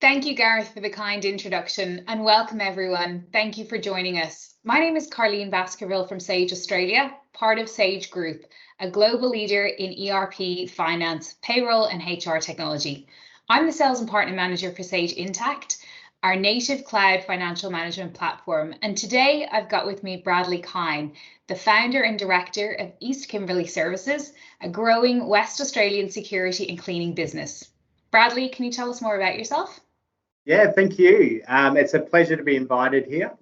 Thank you, Gareth, for the kind introduction, and welcome everyone. Thank you for joining us. My name is Carlene Baskerville from Sage Australia, part of Sage Group, a global leader in ERP, finance, payroll and HR technology. I'm the Sales and Partner Manager for Sage Intacct, our native cloud financial management platform. And today I've got with me Bradley Kyne, the founder and director of East Kimberley Services, a growing West Australian security and cleaning business. Bradley, can you tell us more about yourself? Yeah, thank you. It's a pleasure to be invited here.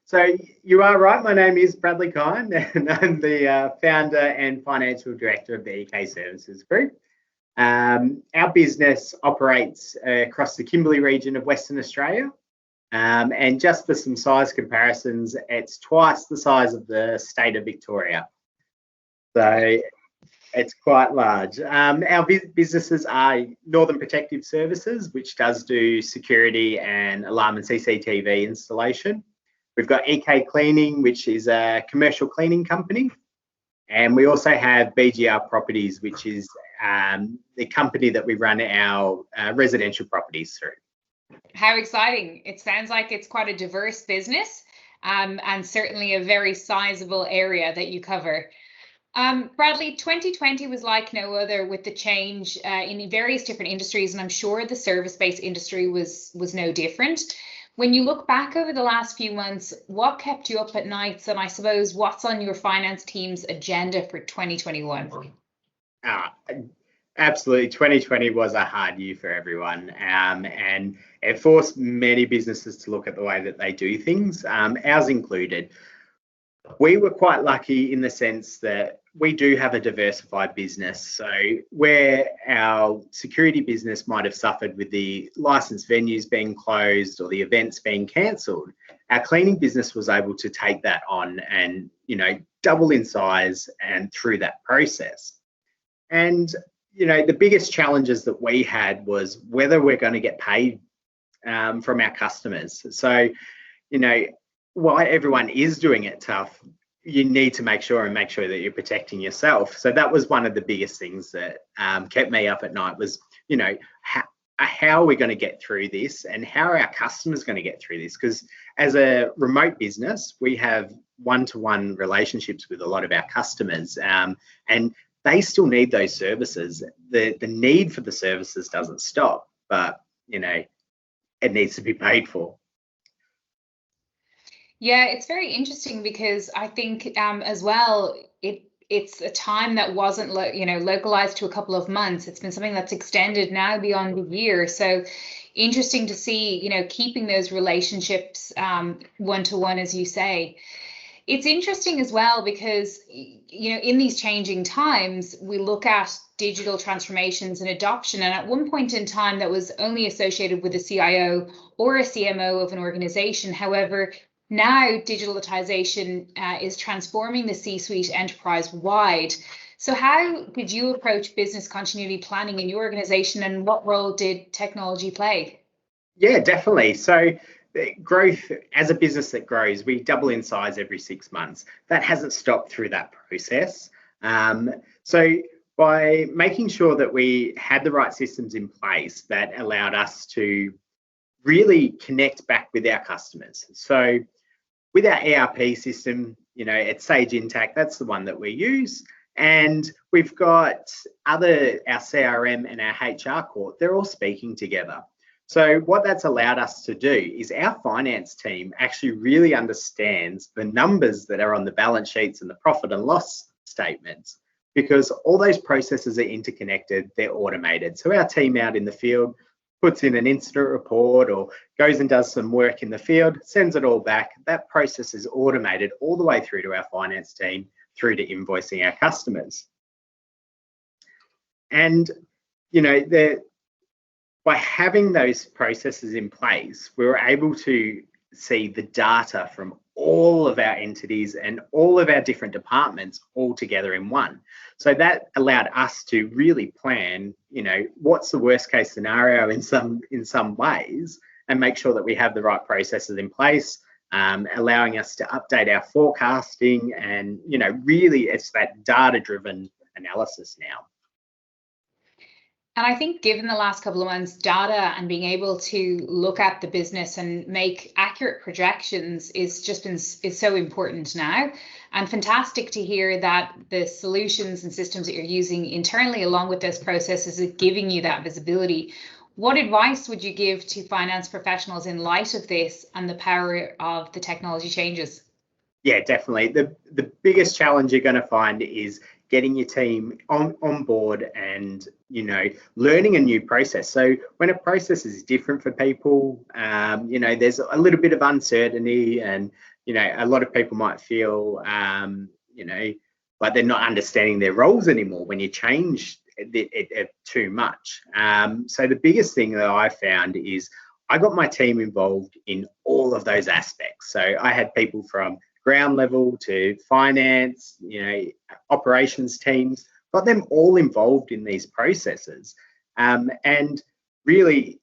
So you are right, my name is Bradley Kyne and I'm the founder and financial director of the EK Services Group. Our business operates across the Kimberley region of Western Australia. And just for some size comparisons, it's twice the size of the state of Victoria. So it's quite large. Our businesses are Northern Protective Services, which does do security and alarm and CCTV installation. We've got EK Cleaning, which is a commercial cleaning company. And we also have BGR Properties, which is the company that we run our residential properties through. How exciting. It sounds like it's quite a diverse business and certainly a very sizable area that you cover. Bradley, 2020 was like no other with the change in various different industries, and I'm sure the service-based industry was no different. When you look back over the last few months, what kept you up at nights, and I suppose what's on your finance team's agenda for 2021? Absolutely, 2020 was a hard year for everyone, and it forced many businesses to look at the way that they do things, ours included. We were quite lucky in the sense that we do have a diversified business. So where our security business might have suffered with the licensed venues being closed or the events being cancelled, our cleaning business was able to take that on and, double in size and through that process. And, the biggest challenges that we had was whether we're going to get paid from our customers. So, while everyone is doing it tough, you need to make sure that you're protecting yourself. So that was one of the biggest things that kept me up at night was, how are we going to get through this and how are our customers going to get through this? Because as a remote business, we have one-to-one relationships with a lot of our customers and they still need those services. The need for the services doesn't stop, but, it needs to be paid for. Yeah, it's very interesting because I think as well, it's a time that wasn't localized to a couple of months. It's been something that's extended now beyond a year. So interesting to see, keeping those relationships one-to-one, as you say. It's interesting as well because, in these changing times, we look at digital transformations and adoption. And at one point in time, that was only associated with a CIO or a CMO of an organization. However, now digitalization is transforming the C-suite enterprise-wide. So how did you approach business continuity planning in your organization and what role did technology play? Yeah, definitely. So growth, as a business that grows, we double in size every 6 months. That hasn't stopped through that process. So by making sure that we had the right systems in place that allowed us to really connect back with our customers. So with our ERP system, it's Sage Intacct, that's the one that we use. And we've got our CRM and our HR core, they're all speaking together. So what that's allowed us to do is our finance team actually really understands the numbers that are on the balance sheets and the profit and loss statements, because all those processes are interconnected, they're automated. So our team out in the field puts in an incident report or goes and does some work in the field, sends it all back. That process is automated all the way through to our finance team, through to invoicing our customers. And, by having those processes in place, we were able to see the data from all of our entities and all of our different departments all together in one. So that allowed us to really plan, what's the worst case scenario in some ways, and make sure that we have the right processes in place, allowing us to update our forecasting and, really it's that data-driven analysis now. And I think given the last couple of months, data and being able to look at the business and make accurate projections is so important now. And fantastic to hear that the solutions and systems that you're using internally along with those processes is giving you that visibility. What advice would you give to finance professionals in light of this and the power of the technology changes? Yeah, definitely. The biggest challenge you're going to find is getting your team on board and, learning a new process. So when a process is different for people, there's a little bit of uncertainty, and, a lot of people might feel, like they're not understanding their roles anymore when you change it too much. So the biggest thing that I found is I got my team involved in all of those aspects. So I had people from ground level to finance, operations teams, got them all involved in these processes. And really,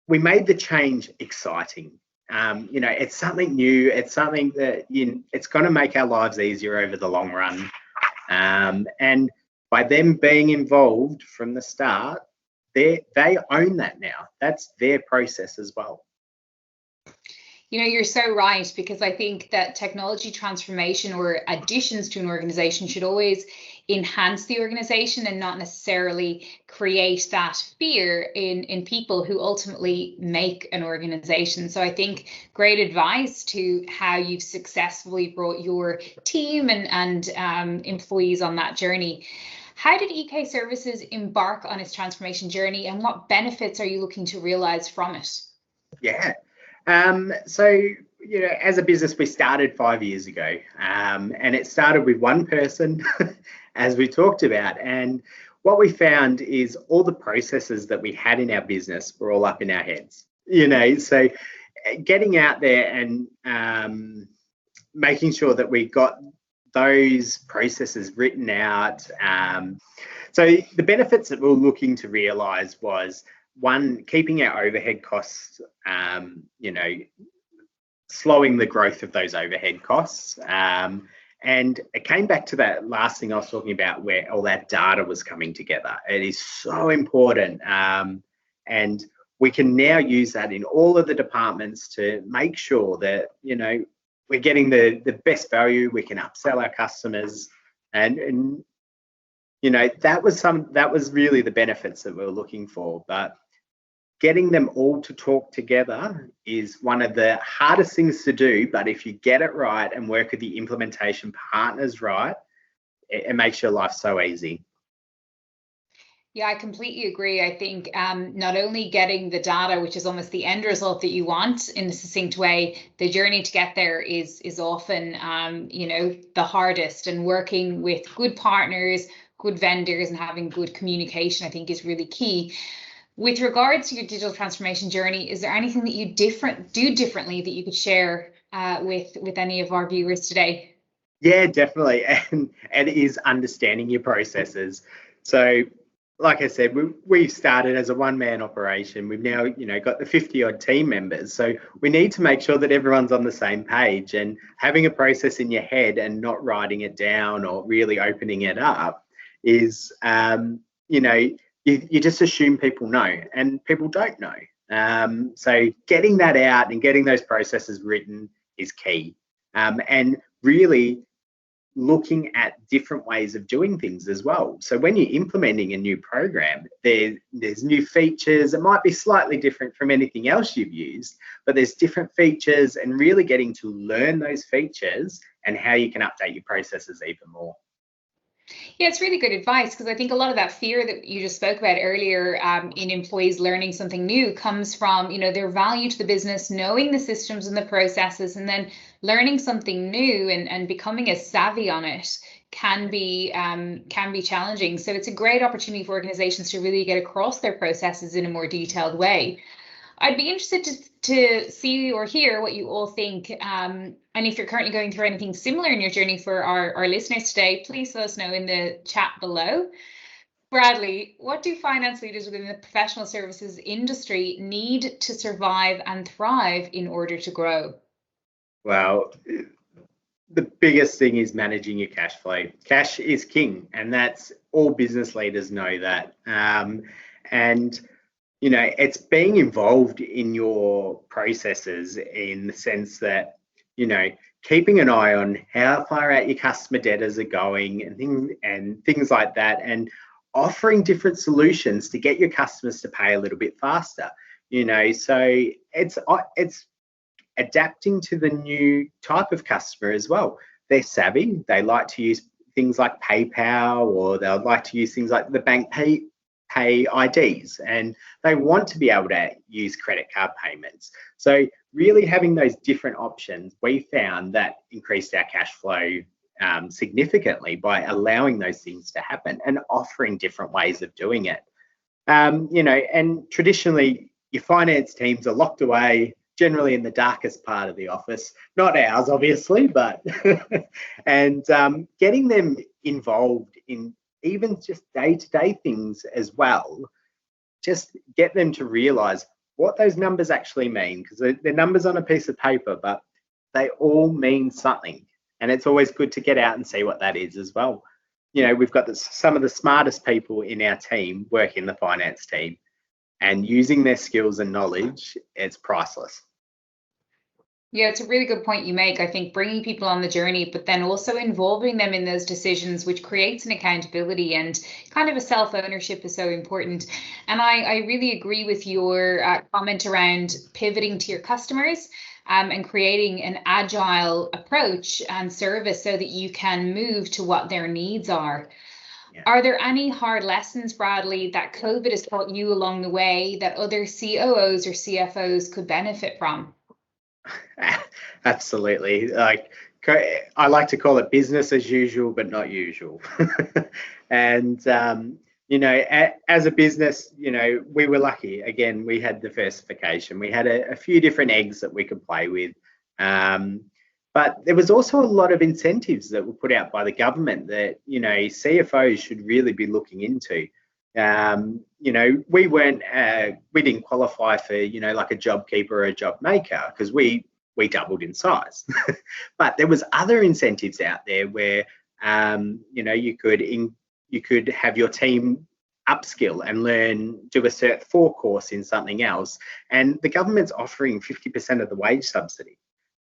we made the change exciting. It's something new. It's something that it's going to make our lives easier over the long run. And by them being involved from the start, they own that now. That's their process as well. You're so right, because I think that technology transformation or additions to an organization should always enhance the organization and not necessarily create that fear in people who ultimately make an organization. So I think great advice to how you've successfully brought your team and employees on that journey. How did EK Services embark on its transformation journey, and what benefits are you looking to realize from it? Yeah. So, as a business, we started 5 years ago, and it started with one person, as we talked about. And what we found is all the processes that we had in our business were all up in our heads, so getting out there and making sure that we got those processes written out. So the benefits that we were looking to realize was, one, keeping our overhead costs, slowing the growth of those overhead costs. And it came back to that last thing I was talking about, where all that data was coming together. It is so important. And we can now use that in all of the departments to make sure that, we're getting the best value. We can upsell our customers, and that was really the benefits that we were looking for. But getting them all to talk together is one of the hardest things to do. But if you get it right and work with the implementation partners right, it makes your life so easy. Yeah, I completely agree. I think not only getting the data, which is almost the end result that you want in a succinct way, the journey to get there is often, the hardest. And working with good partners, good vendors, and having good communication, I think, is really key. With regards to your digital transformation journey, is there anything that you do differently that you could share with any of our viewers today? Yeah, definitely. And it is understanding your processes. So, like I said, we started as a one-man operation. We've now, got the 50-odd team members. So we need to make sure that everyone's on the same page, and having a process in your head and not writing it down or really opening it up is, you just assume people know, and people don't know. So getting that out and getting those processes written is key. And really looking at different ways of doing things as well. So when you're implementing a new program, there's new features. It might be slightly different from anything else you've used, but there's different features, and really getting to learn those features and how you can update your processes even more. Yeah, it's really good advice, because I think a lot of that fear that you just spoke about earlier in employees learning something new comes from, their value to the business, knowing the systems and the processes, and then learning something new and becoming as savvy on it can be challenging. So it's a great opportunity for organizations to really get across their processes in a more detailed way. I'd be interested to see or hear what you all think. And if you're currently going through anything similar in your journey for our listeners today, please let us know in the chat below. Bradley, what do finance leaders within the professional services industry need to survive and thrive in order to grow? Well, the biggest thing is managing your cash flow. Cash is king, and that's all business leaders know that. And it's being involved in your processes in the sense that, keeping an eye on how far out your customer debtors are going and things like that, and offering different solutions to get your customers to pay a little bit faster. So it's adapting to the new type of customer as well. They're savvy. They like to use things like PayPal, or they'll like to use things like the bank pay IDs, and they want to be able to use credit card payments. So really having those different options, we found that increased our cash flow significantly by allowing those things to happen and offering different ways of doing it. And traditionally your finance teams are locked away generally in the darkest part of the office, not ours obviously, but and getting them involved in even just day-to-day things as well, just get them to realize what those numbers actually mean, because they're numbers on a piece of paper, but they all mean something. And it's always good to get out and see what that is as well. We've got some of the smartest people in our team work in the finance team, and using their skills and knowledge, it's priceless. Yeah, it's a really good point you make. I think bringing people on the journey, but then also involving them in those decisions, which creates an accountability and kind of a self-ownership is so important. And I really agree with your comment around pivoting to your customers and creating an agile approach and service so that you can move to what their needs are. Yeah. Are there any hard lessons, Bradley, that COVID has taught you along the way that other COOs or CFOs could benefit from? Absolutely. Like, I like to call it business as usual, but not usual. And as a business, we were lucky. Again, we had diversification. We had a few different eggs that we could play with. But there was also a lot of incentives that were put out by the government that CFOs should really be looking into. We didn't qualify for like a job keeper or a job maker because we doubled in size. But there was other incentives out there where you could have your team upskill and do a Cert 4 course in something else, and the government's offering 50% of the wage subsidy.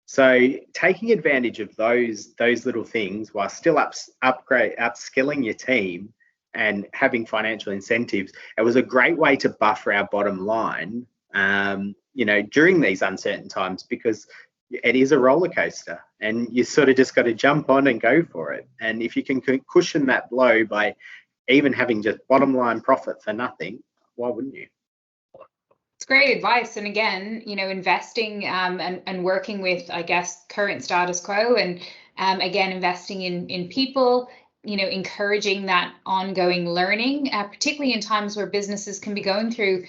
So taking advantage of those little things while still upskilling your team and having financial incentives, it was a great way to buffer our bottom line, during these uncertain times, because it is a roller coaster and you sort of just got to jump on and go for it. And if you can cushion that blow by even having just bottom line profit for nothing, why wouldn't you? It's great advice. And again, investing and working with, I guess, current status quo, and again, investing in people, encouraging that ongoing learning, particularly in times where businesses can be going through,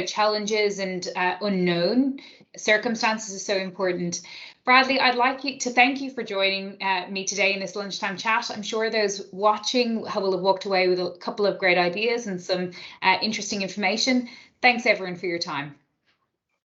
challenges and unknown circumstances is so important. Bradley, I'd like to thank you for joining me today in this lunchtime chat. I'm sure those watching will have walked away with a couple of great ideas and some interesting information. Thanks everyone for your time.